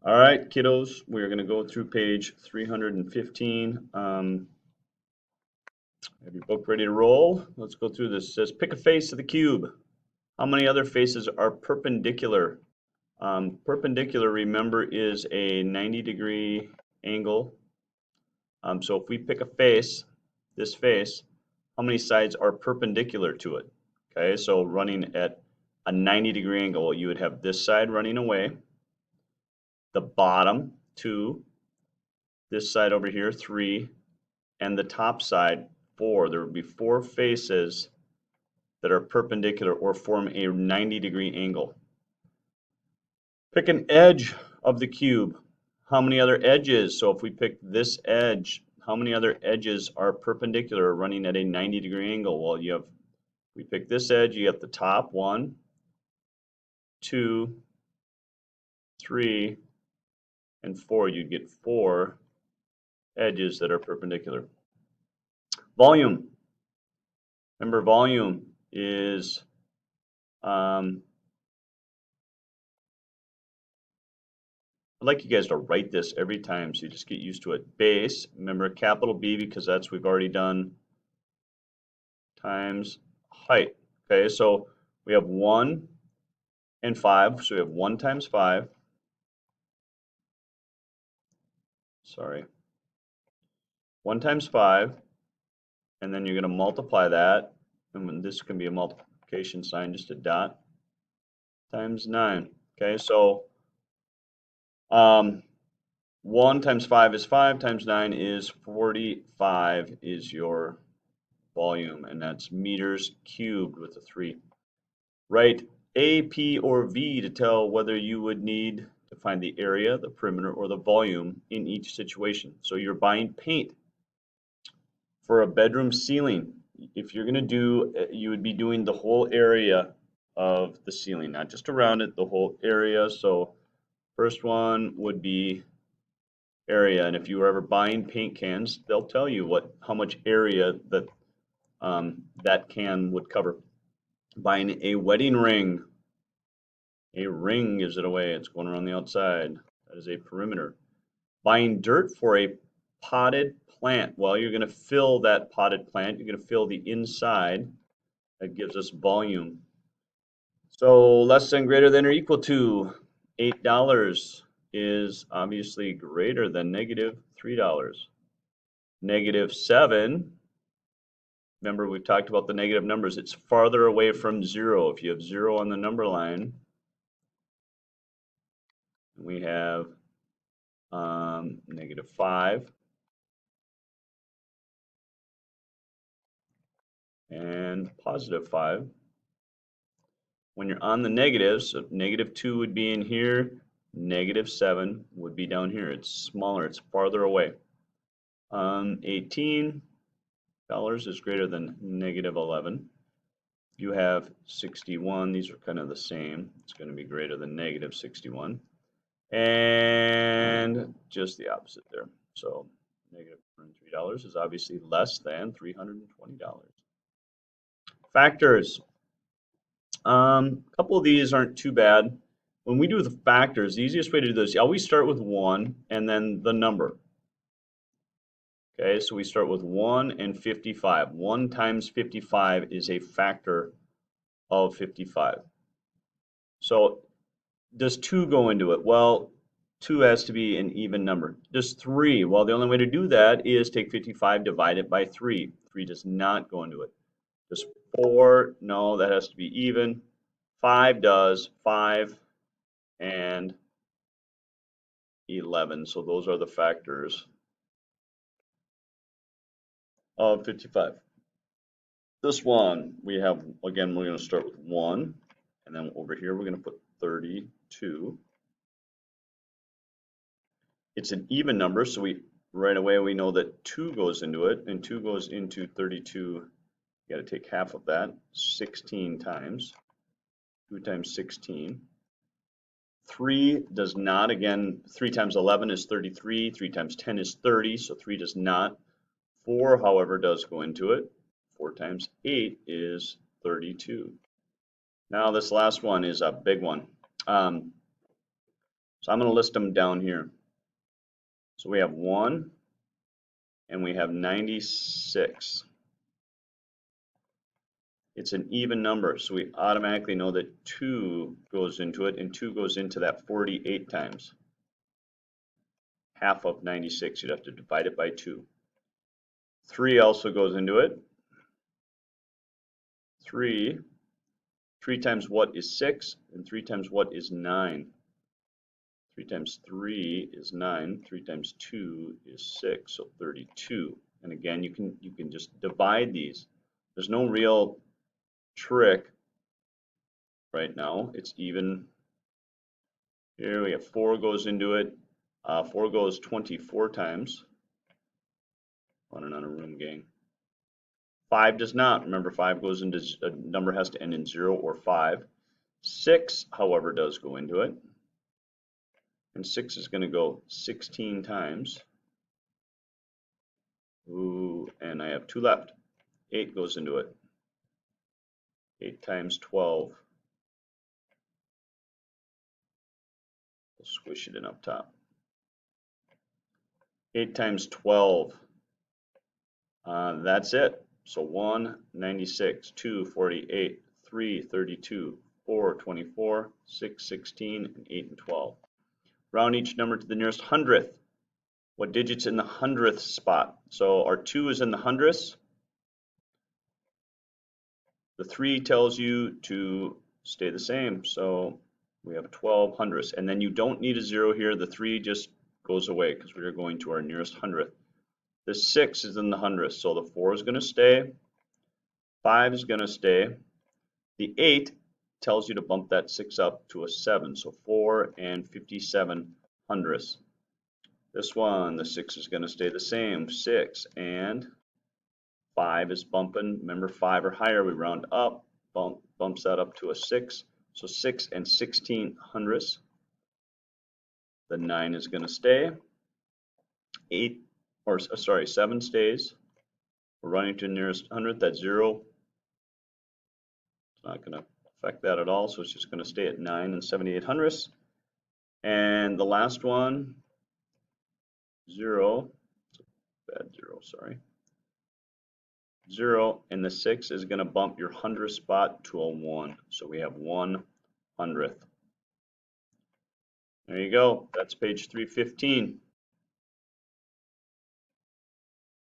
All right, kiddos, we're going to go through page 315. Have your book ready to roll? Let's go through this. It says, pick a face of the cube. How many other faces are perpendicular? Perpendicular, remember, is a 90-degree angle. So if we pick a face, this face, how many sides are perpendicular to it? Okay, so running at a 90-degree angle, you would have this side running away, the bottom 2, this side over here 3, and the top side 4. There would be 4 faces that are perpendicular or form a 90-degree angle. Pick an edge of the cube. How many other edges? So if we pick this edge, how many other edges are perpendicular running at a 90-degree angle? Well, we pick this edge, you have the top 1, 2, 3, and 4. You'd get 4 edges that are perpendicular. Volume. Remember, volume is I'd like you guys to write this every time so you just get used to it. Base, remember capital B because that's we've already done, times height. Okay, so we have 1 and 5, so we have 1 times 5. Sorry. 1 times 5, and then you're going to multiply that, and this can be a multiplication sign, just a dot, times 9. Okay, so 1 times 5 is 5, times 9 is 45 is your volume, and that's meters cubed with a 3. Write A, P, or V to tell whether you would need to find the area, the perimeter, or the volume in each situation. So you're buying paint for a bedroom ceiling. If you're going to do, you would be doing the whole area of the ceiling, not just around it, the whole area. So first one would be area, and if you were ever buying paint cans, they'll tell you how much area that that can would cover. Buying a wedding ring. A ring gives it away. It's going around the outside. That is a perimeter. Buying dirt for a potted plant. Well, you're going to fill that potted plant. You're going to fill the inside. That gives us volume. So less than, greater than, or equal to $8 is obviously greater than negative $3. Negative 7. Remember, we've talked about the negative numbers. It's farther away from 0. If you have 0 on the number line, we have negative 5 and positive 5. When you're on the negatives, so negative 2 would be in here, negative 7 would be down here. It's smaller, it's farther away. $18 is greater than negative 11. You have 61, these are kind of the same. It's going to be greater than negative 61. And just the opposite there. So negative $3 is obviously less than $320. Factors. A couple of these aren't too bad. When we do the factors, the easiest way to do this, you always start with 1 and then the number. Okay, so we start with 1 and 55. 1 times 55 is a factor of 55. So does 2 go into it? Well, 2 has to be an even number. Does 3? Well, the only way to do that is take 55, divide it by 3. 3 does not go into it. Does 4? No, that has to be even. 5 does. 5 and 11. So those are the factors of 55. This one, we have, again, we're going to start with 1. And then over here, we're going to put 32. It's an even number, so right away we know that 2 goes into it, and 2 goes into 32. You got to take half of that, 16 times. 2 times 16. 3 does not, again, 3 times 11 is 33, 3 times 10 is 30, so 3 does not. 4, however, does go into it. 4 times 8 is 32. Now this last one is a big one. So I'm going to list them down here. So we have 1 and we have 96. It's an even number, so we automatically know that 2 goes into it, and 2 goes into that 48 times. Half of 96, you'd have to divide it by 2. 3 also goes into it. 3 times what is 6, and 3 times what is 9. 3 times 3 is 9, 3 times 2 is 6, so 32. And again, you can just divide these. There's no real trick right now. It's even. Here we have 4 goes into it. 4 goes 24 times. Running out of room, gang. 5 does not. Remember, 5 goes into, a number has to end in 0 or 5. 6, however, does go into it. And 6 is going to go 16 times. Ooh, and I have 2 left. 8 goes into it. 8 times 12. We'll squish it in up top. 8 times 12. That's it. So 1, 96, 2, 48, 3, 32, 4, 24, 6, 16, and 8 and 12. Round each number to the nearest hundredth. What digit's in the hundredth spot? So our 2 is in the hundredths. The 3 tells you to stay the same. So we have 12 hundredths. And then you don't need a 0 here. The 3 just goes away because we are going to our nearest hundredth. The 6 is in the hundredths. So the 4 is going to stay. 5 is going to stay. The 8 tells you to bump that 6 up to a 7. So 4 and 57 hundredths. This one, the 6 is going to stay the same. 6 and 5 is bumping. Remember, 5 or higher, we round up. Bumps that up to a 6. So 6 and 16 hundredths. The 9 is going to stay. 7 stays. We're running to the nearest hundredth. That's 0. It's not going to affect that at all. So it's just going to stay at 9 and 78 hundredths. And the last one, 0. It's a bad 0, sorry. 0, and the 6 is going to bump your hundredth spot to a 1. So we have 1/100th. There you go. That's page 315.